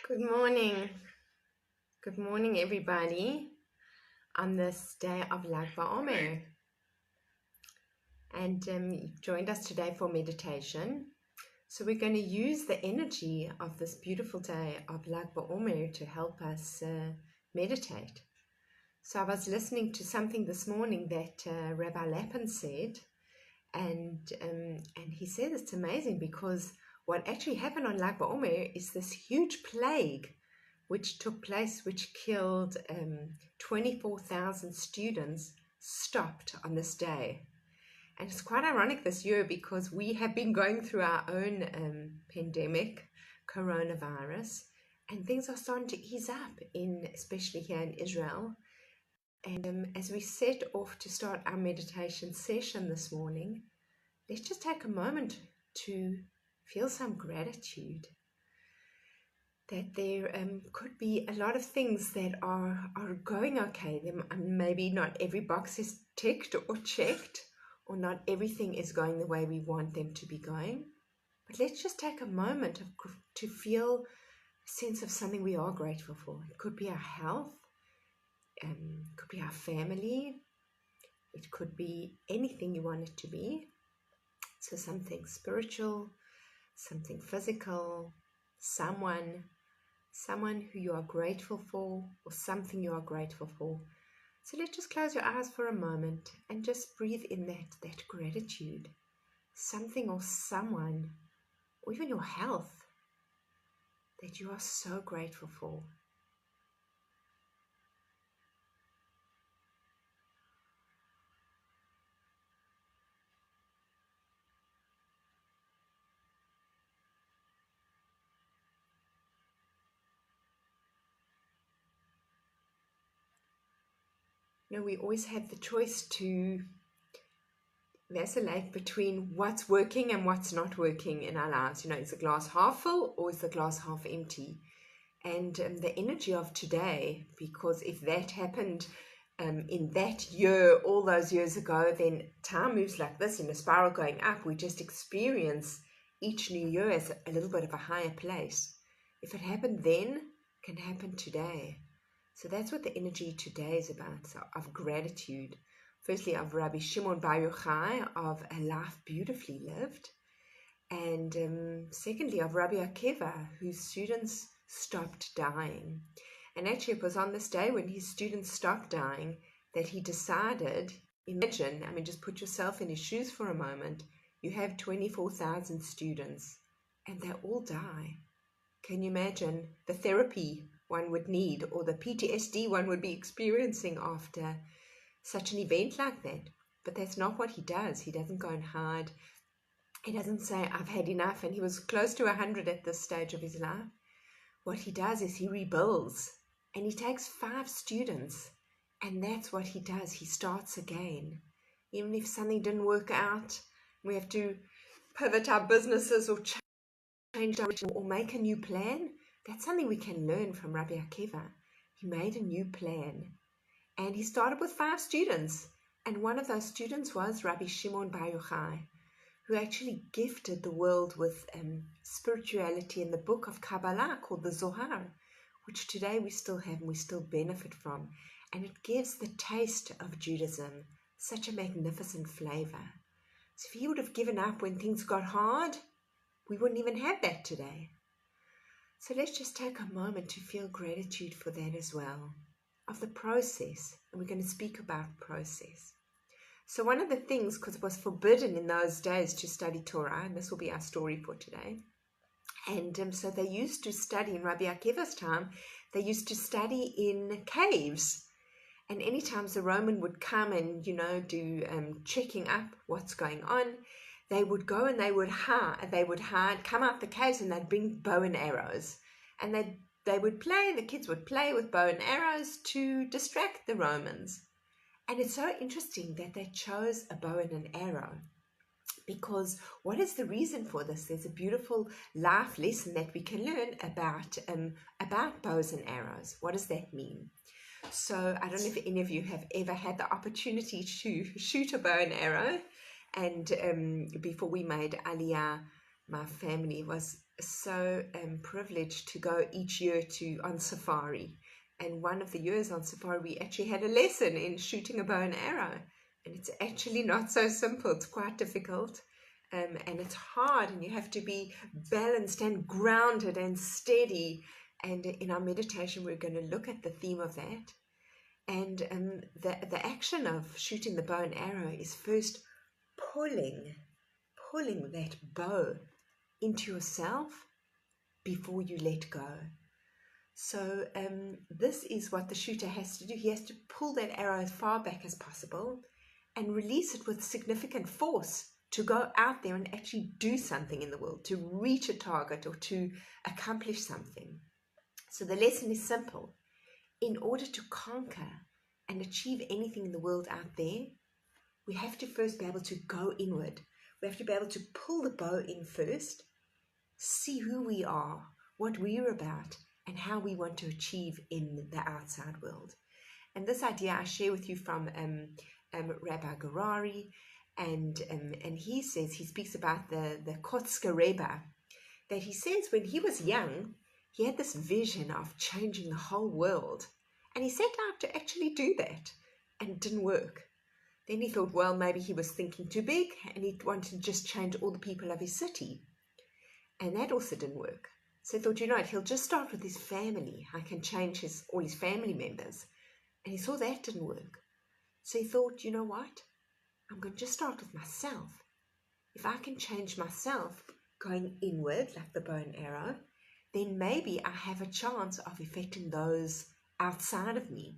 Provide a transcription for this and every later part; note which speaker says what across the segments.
Speaker 1: Good morning. Good morning, everybody, on this day of Lag BaOmer. And you've joined us today for meditation. So we're going to use the energy of this beautiful day of Lag BaOmer to help us meditate. So I was listening to something this morning that Rabbi Lappin said, and he said it's amazing because what actually happened on Lag BaOmer is this huge plague which took place, which killed 24,000 students, stopped on this day. And it's quite ironic this year because we have been going through our own pandemic, coronavirus, and things are starting to ease up, especially here in Israel. And as we set off to start our meditation session this morning, let's just take a moment to feel some gratitude that there could be a lot of things that are going okay. Maybe not every box is ticked or checked, or not everything is going the way we want them to be going. But let's just take a moment to feel a sense of something we are grateful for. It could be our health, it could be our family, it could be anything you want it to be. So something spiritual, something physical, someone who you are grateful for, or something you are grateful for. So let's just close your eyes for a moment and just breathe in that gratitude. Something or someone, or even your health, that you are so grateful for. We always have the choice to vacillate between what's working and what's not working in our lives. Is the glass half full or is the glass half empty? And the energy of today, because if that happened in that year, all those years ago, then time moves like this in a spiral going up. We just experience each new year as a little bit of a higher place. If it happened then, it can happen today. So that's what the energy today is about, so of gratitude. Firstly, of Rabbi Shimon Bar Yochai, of a life beautifully lived. And secondly, of Rabbi Akiva, whose students stopped dying. And actually, it was on this day when his students stopped dying that he decided, imagine, just put yourself in his shoes for a moment. You have 24,000 students and they all die. Can you imagine the therapy one would need, or the PTSD one would be experiencing after such an event like that? But that's not what he does. He doesn't go and hide. He doesn't say, I've had enough. And he was close to 100 at this stage of his life. What he does is he rebuilds, and he takes 5 students, and that's what he does. He starts again. Even if something didn't work out, we have to pivot our businesses or change direction or make a new plan. That's something we can learn from Rabbi Akiva. He made a new plan, and he started with 5 students, and one of those students was Rabbi Shimon Bar Yochai, who actually gifted the world with spirituality in the book of Kabbalah called the Zohar, which today we still have and we still benefit from. And it gives the taste of Judaism such a magnificent flavor. So if he would have given up when things got hard, we wouldn't even have that today. So let's just take a moment to feel gratitude for that as well, of the process. And we're going to speak about process. So one of the things, because it was forbidden in those days to study Torah, and this will be our story for today, and so they used to study in Rabbi Akiva's time, they used to study in caves. And anytime the Roman would come and, do checking up what's going on, they would go and they would hide, come out the caves, and they'd bring bow and arrows. And they would play, the kids would play with bow and arrows to distract the Romans. And it's so interesting that they chose a bow and an arrow, because what is the reason for this? There's a beautiful life lesson that we can learn about bows and arrows. What does that mean? So I don't know if any of you have ever had the opportunity to shoot a bow and arrow. And before we made Aliyah my family was so privileged to go each year on safari. And one of the years on safari, we actually had a lesson in shooting a bow and arrow. And it's actually not so simple. It's quite difficult. And it's hard, and you have to be balanced and grounded and steady. And in our meditation, we're going to look at the theme of that. And the action of shooting the bow and arrow is first pulling that bow into yourself before you let go. So this is what the shooter has to do. He has to pull that arrow as far back as possible and release it with significant force to go out there and actually do something in the world, to reach a target or to accomplish something. So the lesson is simple. In order to conquer and achieve anything in the world out there, we have to first be able to go inward. We have to be able to pull the bow in first, see who we are, what we're about, and how we want to achieve in the outside world. And this idea I share with you from Rabbi Garari, and he says, he speaks about the Kotzker Rebbe, that he says when he was young, he had this vision of changing the whole world. And he set out to actually do that, and it didn't work. Then he thought, well, maybe he was thinking too big, and he wanted to just change all the people of his city. And that also didn't work. So he thought, you know what, he'll just start with his family. I can change all his family members. And he saw that didn't work. So he thought, you know what, I'm going to just start with myself. If I can change myself going inward, like the bow and arrow, then maybe I have a chance of affecting those outside of me.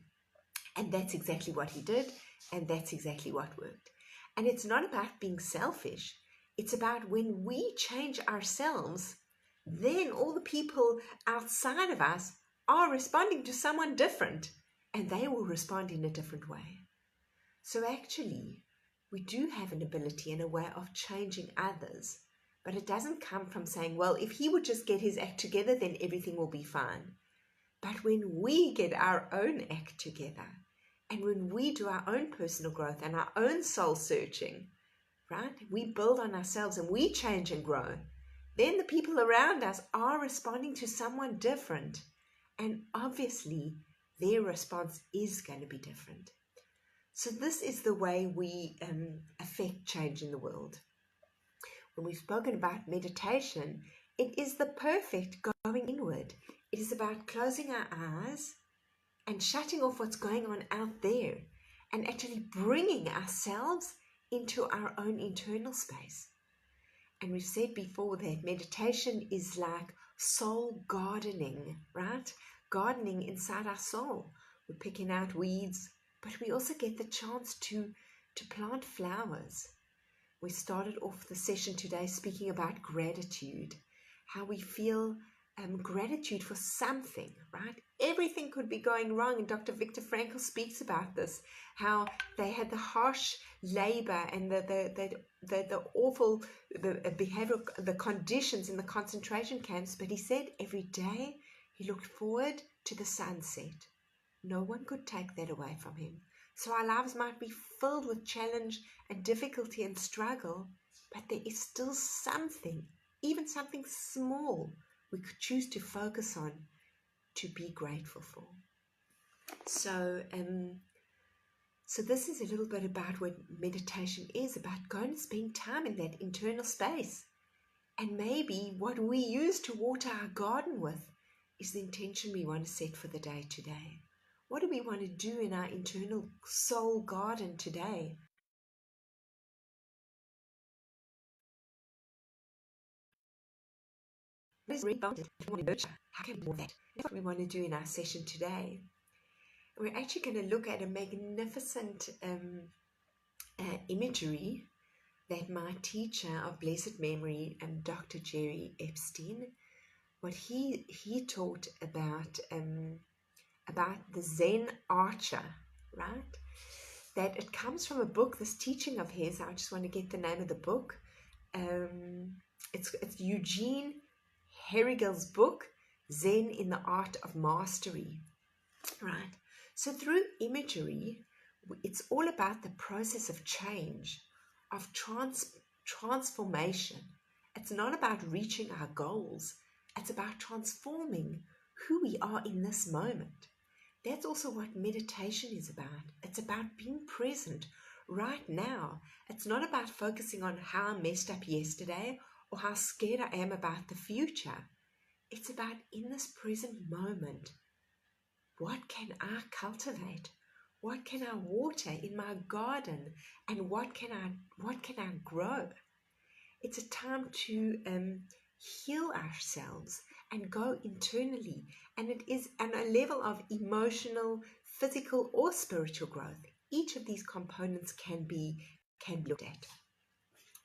Speaker 1: And that's exactly what he did, and that's exactly what worked. And it's not about being selfish. It's about when we change ourselves, then all the people outside of us are responding to someone different, and they will respond in a different way. So actually, we do have an ability and a way of changing others, but it doesn't come from saying, well, if he would just get his act together, then everything will be fine. But when we get our own act together, and when we do our own personal growth and our own soul searching, right, we build on ourselves and we change and grow, then the people around us are responding to someone different. And obviously, their response is going to be different. So this is the way we affect change in the world. When we've spoken about meditation, it is the perfect going inward. It is about closing our eyes and shutting off what's going on out there and actually bringing ourselves into our own internal space. And we've said before that meditation is like soul gardening, right? Gardening inside our soul. We're picking out weeds, but we also get the chance to plant flowers. We started off the session today speaking about gratitude, how we feel gratitude for something, right? Everything could be going wrong, and Dr. Viktor Frankl speaks about this, how they had the harsh labor and the awful behavior, the conditions in the concentration camps, but he said every day he looked forward to the sunset. No one could take that away from him. So our lives might be filled with challenge and difficulty and struggle, but there is still something, even something small, we could choose to focus on, to be grateful for. So this is a little bit about what meditation is, about going and spend time in that internal space. And maybe what we use to water our garden with is the intention we want to set for the day today. What do we want to do in our internal soul garden today? What is really nurture? How can we do that? That's what we want to do in our session today. We're actually going to look at a magnificent imagery that my teacher of blessed memory, Dr. Jerry Epstein, what he taught about the Zen archer, right? That it comes from a book, this teaching of his. I just want to get the name of the book. It's Eugene Herrigel's book, Zen in the Art of Mastery, right? So through imagery, it's all about the process of change, of transformation, It's not about reaching our goals. It's about transforming who we are in this moment. That's also what meditation is about. It's about being present right now. It's not about focusing on how I messed up yesterday or how scared I am about the future. It's about in this present moment, what can I cultivate? What can I water in my garden? And what can I grow? It's a time to heal ourselves and go internally. And it is on a level of emotional, physical, or spiritual growth. Each of these components can be looked at.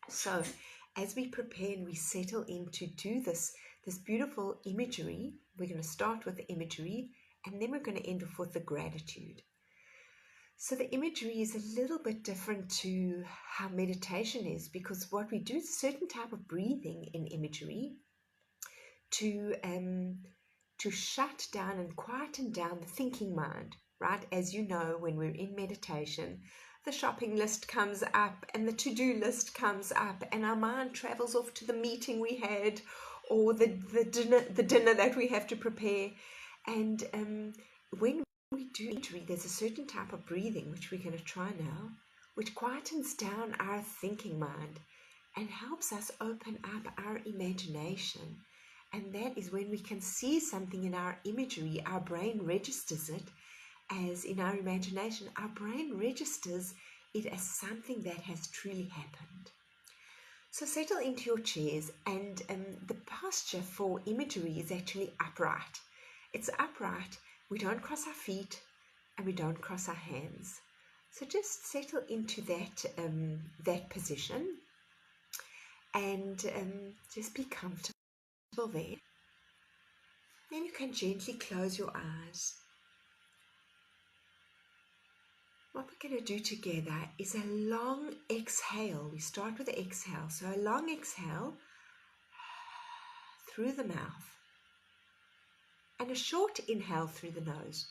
Speaker 1: So as we prepare and we settle in to do this beautiful imagery, we're going to start with the imagery and then we're going to end off with the gratitude. So the imagery is a little bit different to how meditation is, because what we do is a certain type of breathing in imagery to shut down and quieten down the thinking mind, right? As you know, when we're in meditation, the shopping list comes up and the to-do list comes up and our mind travels off to the meeting we had or the dinner that we have to prepare. And when we do imagery, there's a certain type of breathing, which we're going to try now, which quietens down our thinking mind and helps us open up our imagination. And that is when we can see something in our imagery, our brain registers it as in our imagination. Our brain registers it as something that has truly happened. So settle into your chairs, and the posture for imagery is actually upright. It's upright. We don't cross our feet and we don't cross our hands. So just settle into that position and just be comfortable there. Then you can gently close your eyes. What we're going to do together is a long exhale. We start with the exhale. So a long exhale through the mouth and a short inhale through the nose.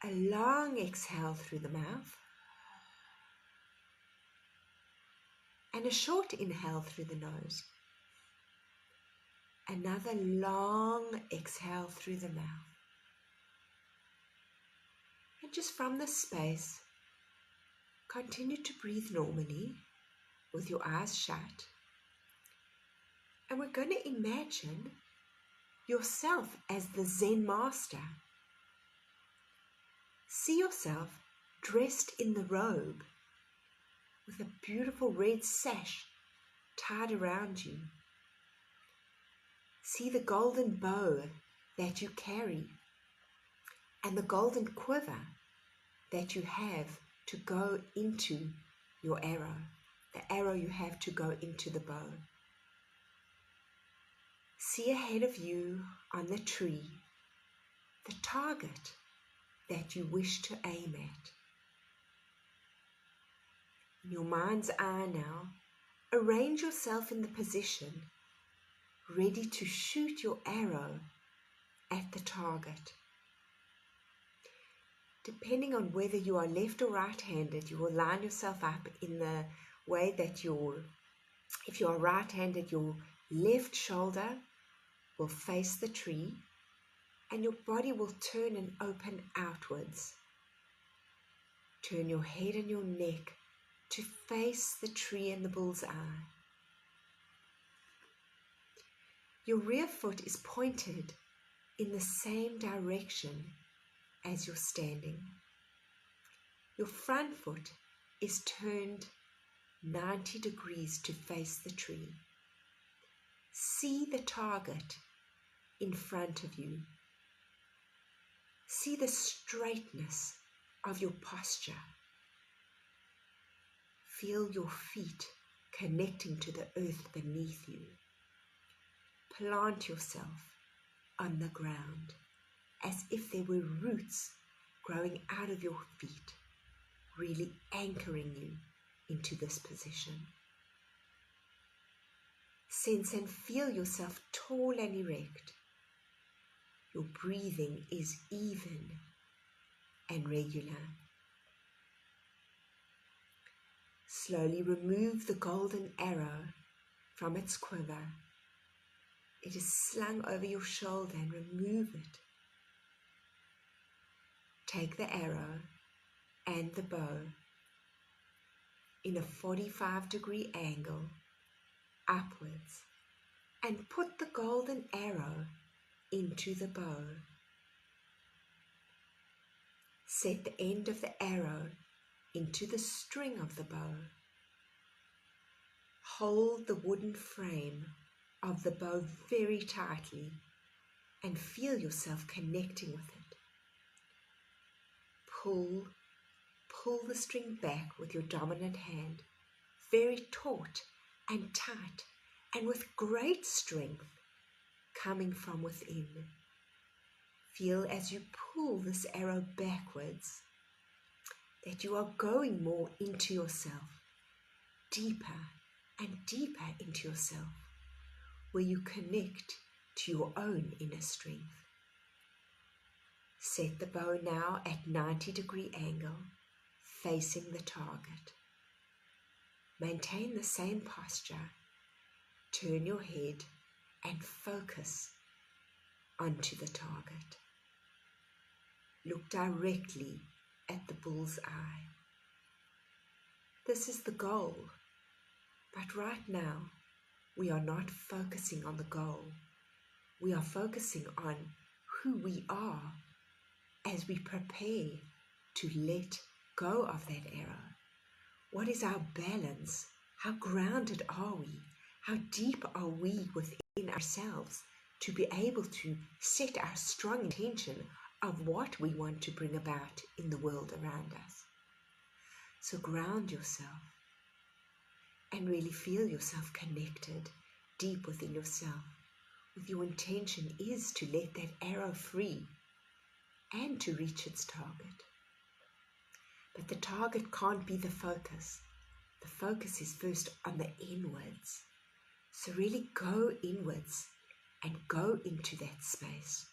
Speaker 1: A long exhale through the mouth and a short inhale through the nose. Another long exhale through the mouth. And just from this space, continue to breathe normally with your eyes shut. And we're going to imagine yourself as the Zen master. See yourself dressed in the robe with a beautiful red sash tied around you. See the golden bow that you carry and the golden quiver that you have to go into your arrow, the arrow you have to go into the bow. See ahead of you on the tree the target that you wish to aim at. In your mind's eye now, arrange yourself in the position ready to shoot your arrow at the target. Depending on whether you are left or right-handed, you will line yourself up in the way that if you are right-handed, your left shoulder will face the tree and your body will turn and open outwards. Turn your head and your neck to face the tree and the bull's eye. Your rear foot is pointed in the same direction as you're standing. Your front foot is turned 90 degrees to face the tree. See the target in front of you. See the straightness of your posture. Feel your feet connecting to the earth beneath you. Plant yourself on the ground as if there were roots growing out of your feet, really anchoring you into this position. Sense and feel yourself tall and erect. Your breathing is even and regular. Slowly remove the golden arrow from its quiver. It is slung over your shoulder and remove it. Take the arrow and the bow in a 45-degree angle upwards and put the golden arrow into the bow. Set the end of the arrow into the string of the bow. Hold the wooden frame of the bow very tightly and feel yourself connecting with it. Pull the string back with your dominant hand, very taut and tight and with great strength coming from within. Feel as you pull this arrow backwards that you are going more into yourself, deeper and deeper into yourself, where you connect to your own inner strength. Set the bow now at 90-degree angle, facing the target. Maintain the same posture. Turn your head and focus onto the target. Look directly at the bull's eye. This is the goal, but right now we are not focusing on the goal. We are focusing on who we are as we prepare to let go of that arrow. What is our balance? How grounded are we? How deep are we within ourselves to be able to set our strong intention of what we want to bring about in the world around us? So ground yourself and really feel yourself connected deep within yourself. With your intention is to let that arrow free and to reach its target. But the target can't be the focus. The focus is first on the inwards. So really go inwards and go into that space.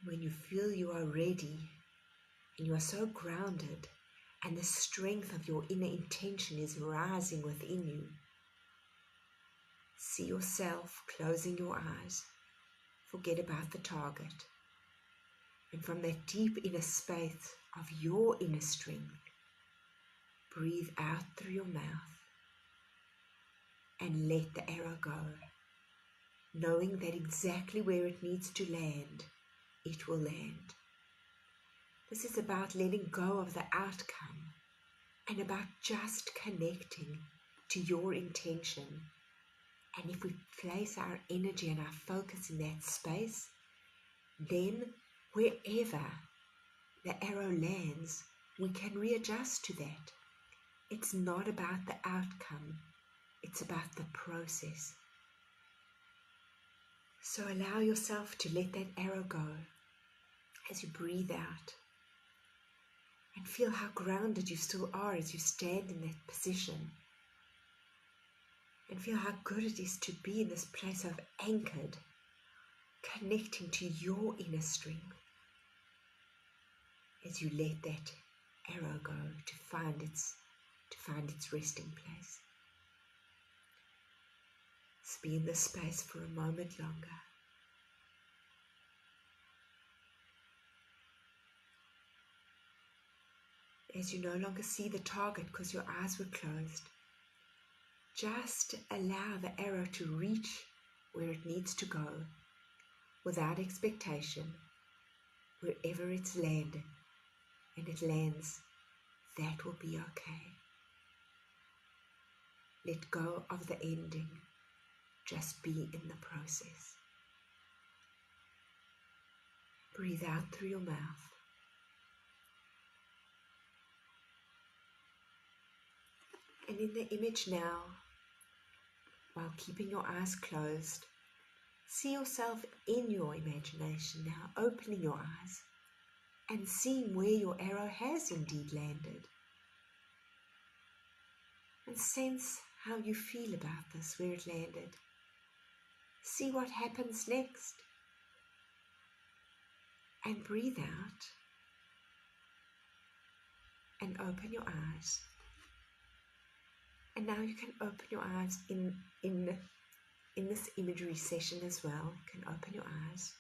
Speaker 1: When you feel you are ready and you are so grounded and the strength of your inner intention is rising within you, see yourself closing your eyes. Forget about the target. And from that deep inner space of your inner strength, breathe out through your mouth and let the arrow go, knowing that exactly where it needs to land, it will land. This is about letting go of the outcome and about just connecting to your intention. And if we place our energy and our focus in that space, then wherever the arrow lands, we can readjust to that. It's not about the outcome, it's about the process. So allow yourself to let that arrow go as you breathe out. And feel how grounded you still are as you stand in that position. And feel how good it is to be in this place of anchored, connecting to your inner strength as you let that arrow go to find its resting place. Let's be in this space for a moment longer. As you no longer see the target because your eyes were closed, just allow the arrow to reach where it needs to go without expectation. Wherever it's landed and it lands, that will be okay. Let go of the ending. Just be in the process. Breathe out through your mouth. And in the image now, while keeping your eyes closed, see yourself in your imagination now, opening your eyes and seeing where your arrow has indeed landed. And sense how you feel about this, where it landed. See what happens next. And breathe out. and open your eyes. And now you can open your eyes in this imagery session as well. You can open your eyes.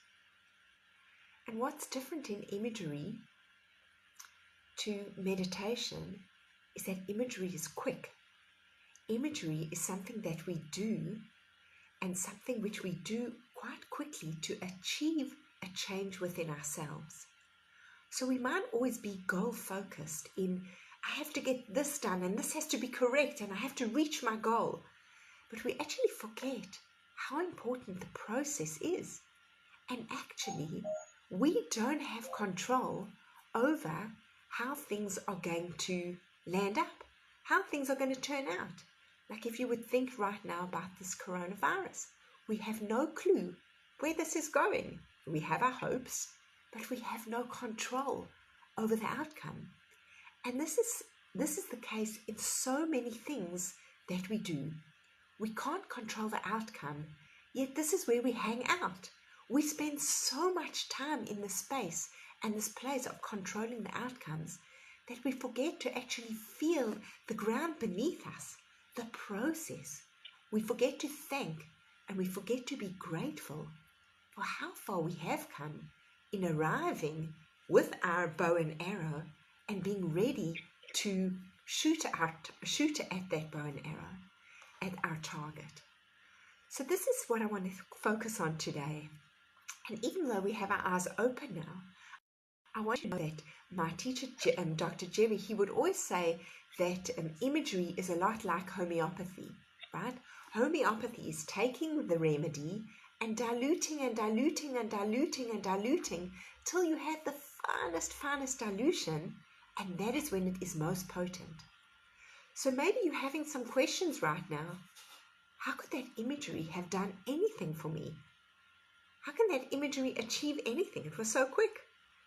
Speaker 1: And what's different in imagery to meditation is that imagery is quick. Imagery is something that we do, and something which we do quite quickly to achieve a change within ourselves. So we might always be goal focused in, I have to get this done and this has to be correct and I have to reach my goal. But we actually forget how important the process is. And actually, we don't have control over how things are going to land up, how things are going to turn out. Like if you would think right now about this coronavirus, we have no clue where this is going. We have our hopes, but we have no control over the outcome. And this is the case in so many things that we do. We can't control the outcome, yet this is where we hang out. We spend so much time in this space and this place of controlling the outcomes that we forget to actually feel the ground beneath us, the process. We forget to thank and we forget to be grateful for how far we have come in arriving with our bow and arrow and being ready to shoot at that bow and arrow at our target. So this is what I want to focus on today. And even though we have our eyes open now, I want you to know that my teacher, Dr. Jerry, he would always say that imagery is a lot like homeopathy, right? Homeopathy is taking the remedy and diluting and diluting and diluting and diluting till you have the finest dilution, and that is when it is most potent. So maybe you're having some questions right now. How could that imagery have done anything for me? How can that imagery achieve anything? It was so quick.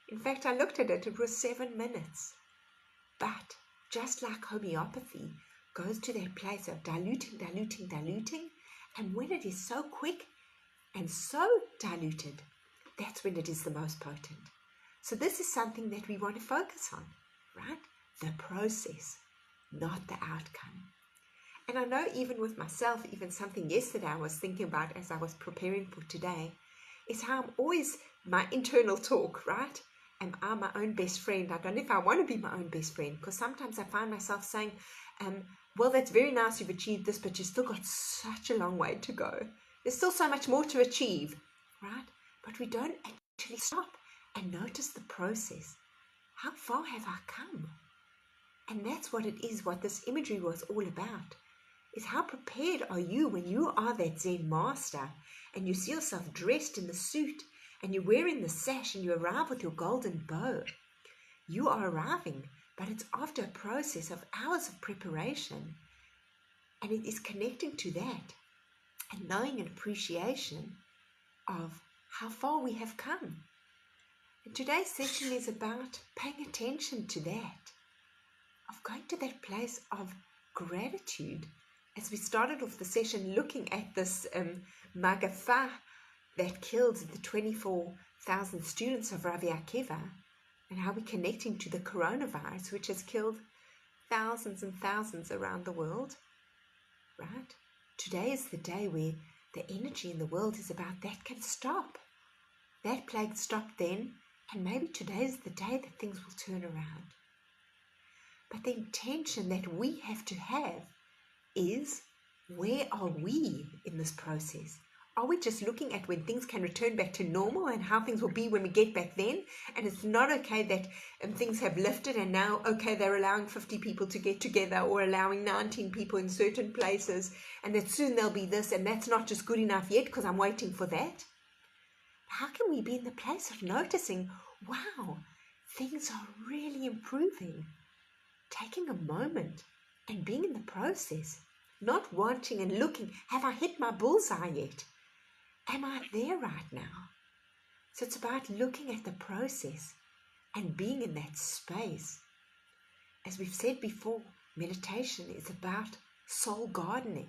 Speaker 1: In fact, I looked at it, it was 7 minutes. But just like homeopathy goes to that place of diluting, diluting, diluting, and when it is so quick and so diluted, that's when it is the most potent. So this is something that we want to focus on, right? The process, not the outcome. And I know even with myself, even something yesterday I was thinking about as I was preparing for today, is how I'm always my internal talk, right? Am I my own best friend? I don't know if I want to be my own best friend, because sometimes I find myself saying, well, that's very nice you've achieved this, but you've still got such a long way to go. There's still so much more to achieve, right? But we don't actually stop and notice the process. How far have I come? And that's what it is, what this imagery was all about, is how prepared are you when you are that Zen master and you see yourself dressed in the suit and you're wearing the sash and you arrive with your golden bow. You are arriving, but it's after a process of hours of preparation. And it is connecting to that and knowing an appreciation of how far we have come. And today's session is about paying attention to that, of going to that place of gratitude. As we started off the session looking at this Magafa that killed the 24,000 students of Ravi Akiva, and how we're connecting to the coronavirus, which has killed thousands and thousands around the world, right? Today is the day where the energy in the world is about that can stop. That plague stopped then, and maybe today is the day that things will turn around. But the intention that we have to have is, where are we in this process? Are we just looking at when things can return back to normal and how things will be when we get back then? And it's not okay that things have lifted and now, okay, they're allowing 50 people to get together or allowing 19 people in certain places, and that soon there'll be this, and that's not just good enough yet because I'm waiting for that. How can we be in the place of noticing, wow, things are really improving? Taking a moment and being in the process, not watching and looking, have I hit my bullseye yet? Am I there right now? So it's about looking at the process and being in that space. As we've said before, meditation is about soul gardening.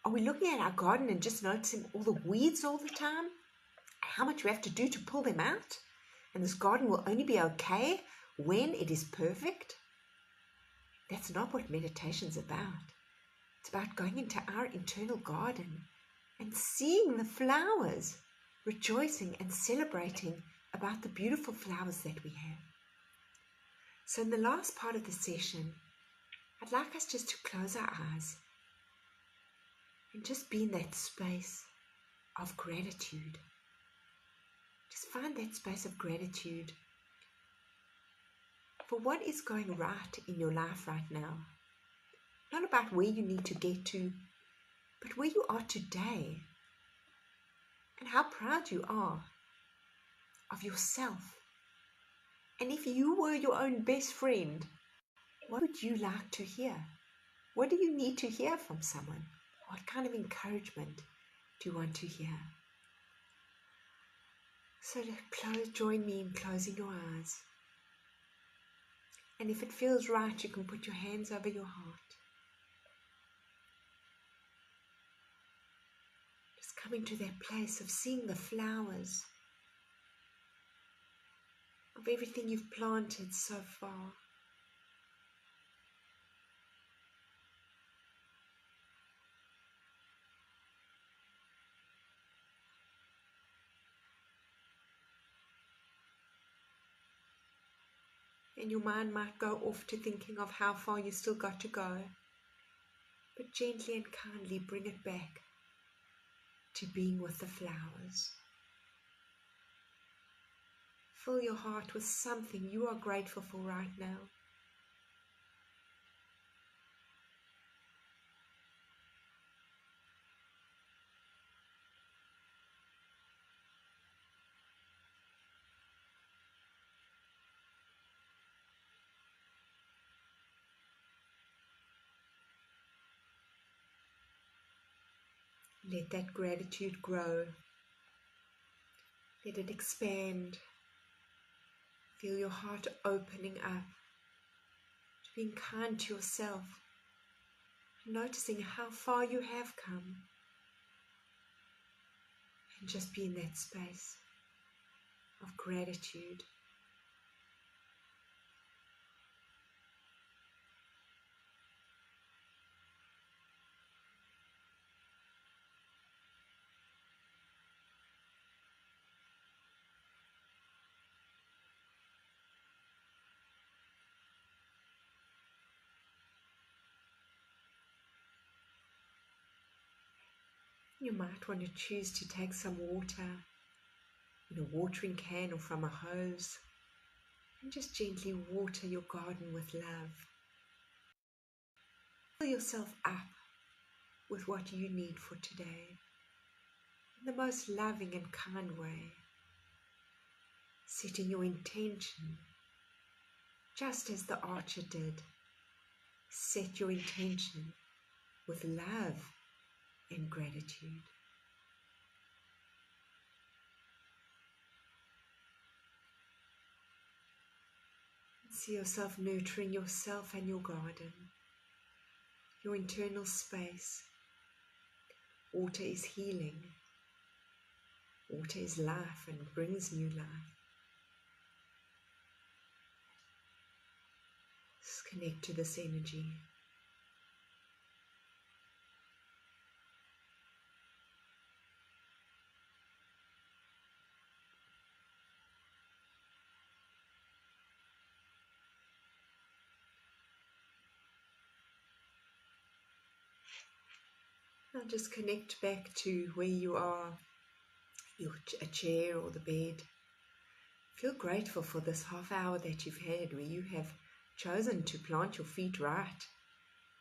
Speaker 1: Are we looking at our garden and just noticing all the weeds all the time? How much we have to do to pull them out? And this garden will only be okay when it is perfect? That's not what meditation's about. It's about going into our internal garden and seeing the flowers, rejoicing and celebrating about the beautiful flowers that we have. So in the last part of the session, I'd like us just to close our eyes and just be in that space of gratitude. Just find that space of gratitude for what is going right in your life right now. Not about where you need to get to, but where you are today and how proud you are of yourself. And if you were your own best friend, what would you like to hear? What do you need to hear from someone? What kind of encouragement do you want to hear? So join me in closing your eyes. And if it feels right, you can put your hands over your heart. Just coming to that place of seeing the flowers of everything you've planted so far. And your mind might go off to thinking of how far you still got to go. But gently and kindly bring it back to being with the flowers. Fill your heart with something you are grateful for right now. Let that gratitude grow. Let it expand. Feel your heart opening up to being kind to yourself, noticing how far you have come, and just be in that space of gratitude. You might want to choose to take some water in a watering can or from a hose and just gently water your garden with love. Fill yourself up with what you need for today in the most loving and kind way. Setting your intention just as the archer did. Set your intention with love and gratitude. See yourself nurturing yourself and your garden, your internal space. Water is healing. Water is life and brings new life. Just connect to this energy. Now just connect back to where you are, a chair or the bed. Feel grateful for this half hour that you've had where you have chosen to plant your feet right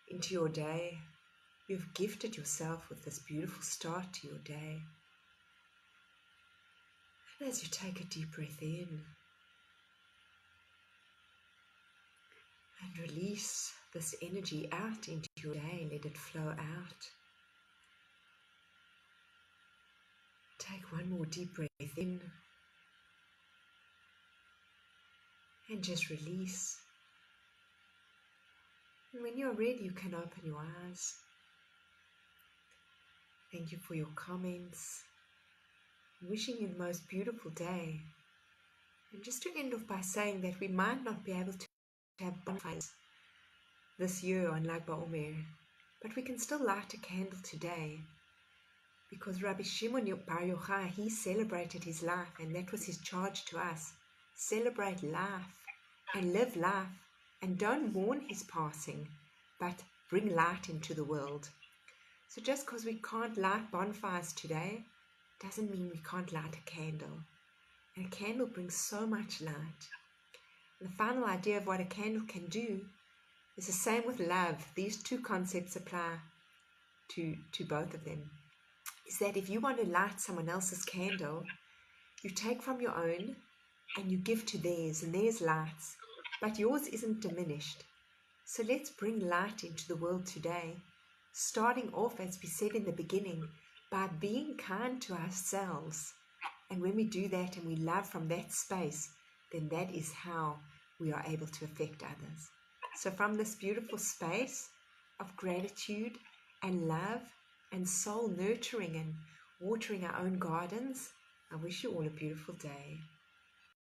Speaker 1: into your day. You've gifted yourself with this beautiful start to your day. And as you take a deep breath in and release this energy out into your day, let it flow out. Take one more deep breath in and just release. And when you're ready, you can open your eyes. Thank you for your comments. Wishing you the most beautiful day. And just to end off by saying that we might not be able to have bonfires this year on Lag BaOmer, but we can still light a candle today, because Rabbi Shimon Bar Yochai, he celebrated his life, and that was his charge to us. Celebrate life and live life, and don't mourn his passing, but bring light into the world. So just because we can't light bonfires today doesn't mean we can't light a candle. And a candle brings so much light. And the final idea of what a candle can do is the same with love. These two concepts apply to both of them. Is that if you want to light someone else's candle, you take from your own and you give to theirs, and theirs lights, but yours isn't diminished. So let's bring light into the world today, starting off, as we said in the beginning, by being kind to ourselves. And when we do that and we love from that space, then that is how we are able to affect others. So from this beautiful space of gratitude and love and soul nurturing and watering our own gardens, I wish you all a beautiful day.